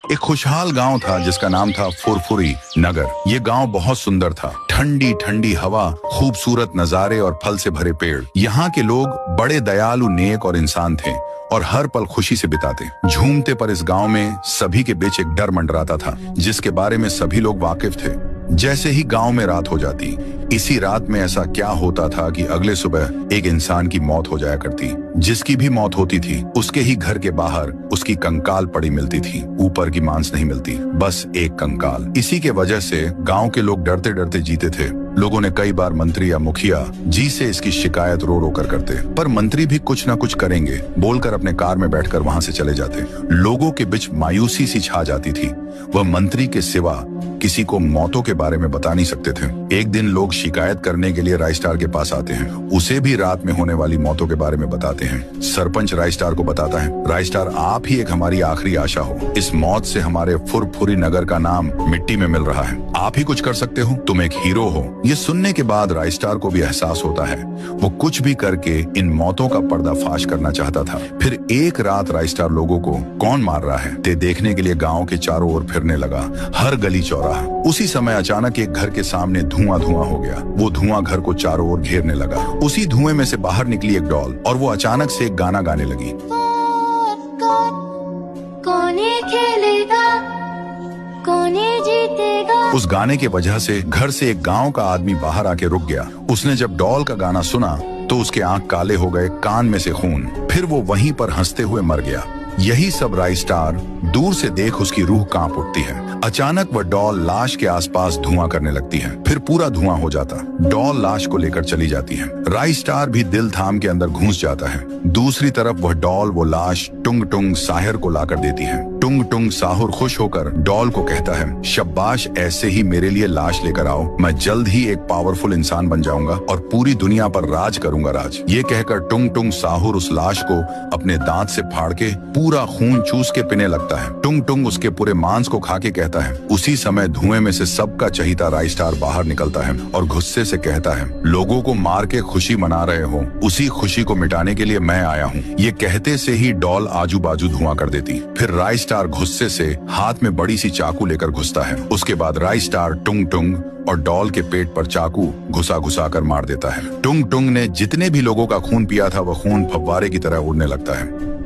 एक खुशहाल गांव था जिसका नाम था फुरफुरी नगर। ये गांव बहुत सुंदर था। ठंडी ठंडी हवा, खूबसूरत नजारे और फल से भरे पेड़। यहाँ के लोग बड़े दयालु, नेक और इंसान थे और हर पल खुशी से बिताते। झूमते पर इस गांव में सभी के बीच एक डर मंडराता था जिसके बारे में सभी लोग वाकिफ थे। जैसे ही गांव में रात हो जाती, इसी रात में ऐसा क्या होता था कि अगले सुबह एक इंसान की मौत हो जाया करती। जिसकी भी मौत होती थी उसके ही घर के बाहर उसकी कंकाल पड़ी मिलती थी। ऊपर की मांस नहीं मिलती, बस एक कंकाल। इसी के वजह से गांव के लोग डरते डरते जीते थे। लोगों ने कई बार मंत्री या मुखिया जी से इसकी शिकायत रो रो कर करते, पर मंत्री भी कुछ ना कुछ करेंगे बोलकर अपने कार में बैठकर वहां से चले जाते। लोगों के बीच मायूसी सी छा जाती थी। वह मंत्री के सिवा किसी को मौतों के बारे में बता नहीं सकते थे। एक दिन लोग शिकायत करने के लिए रायस्टार के पास आते हैं। उसे भी रात में होने वाली मौतों के बारे में बताते हैं। सरपंच रायस्टार को बताता है, रायस्टार आप ही एक हमारी आखिरी आशा हो। इस मौत से हमारे फुरफुरी नगर का नाम मिट्टी में मिल रहा है। आप ही कुछ कर सकते हो, तुम एक हीरो हो। ये सुनने के बाद रायस्टार को भी एहसास होता है वो कुछ भी करके इन मौतों का पर्दाफाश करना चाहता था। फिर एक रात रायस्टार लोगों को कौन मार रहा है ते देखने के लिए गाँव के चारों ओर फिरने लगा, हर गली चौराहा। उसी समय अचानक एक घर के सामने धुआं धुआं हो गया। वो धुआं घर को चारों ओर घेरने लगा। उसी धुएं में से बाहर निकली एक डॉल और वो अचानक से एक गाना गाने लगी। कौन खेलेगा, कौन जीतेगा। उस गाने के वजह से घर से एक गांव का आदमी बाहर आके रुक गया। उसने जब डॉल का गाना सुना तो उसके आंख काले हो गए, कान में से खून। फिर वो वहीं पर हंसते हुए मर गया। यही सब रायस्टार दूर से देख उसकी रूह कांप उठती है। अचानक वह डॉल लाश के आसपास धुआं करने लगती है। फिर पूरा धुआं हो जाता। डॉल लाश को लेकर चली जाती है। रायस्टार भी दिल थाम के अंदर घुस जाता है। दूसरी तरफ वह डॉल वो लाश टुंग टुंग साहिर को लाकर देती है। टुंग टुंग साहुर खुश होकर डॉल को कहता है, शाबाश, ऐसे ही मेरे लिए लाश लेकर आओ। मैं जल्द ही एक पावरफुल इंसान बन जाऊंगा और पूरी दुनिया पर राज करूंगा राज। ये कहकर टुंग टुंग साहुर उस लाश को अपने दांत से फाड़ के पूरा खून चूस के पीने लगता है। टुंग टुंग उसके पूरे मांस को खा के कहता है। उसी समय धुएं में से सबका चहीता रायस्टार बाहर निकलता है और गुस्से से कहता है, लोगों को मार के खुशी मना रहे हो, उसी खुशी को मिटाने के लिए मैं आया हूँ। ये कहते से ही डॉल आजू बाजू धुआं कर देती। फिर रायस्टार गुस्से से हाथ में बड़ी सी चाकू लेकर घुसता है। उसके बाद रायस्टार टुंग टुंग और डॉल के पेट पर चाकू घुसा घुसा कर मार देता है। टुंग टुंग ने जितने भी लोगों का खून पिया था वह खून फव्वारे की तरह उड़ने लगता है।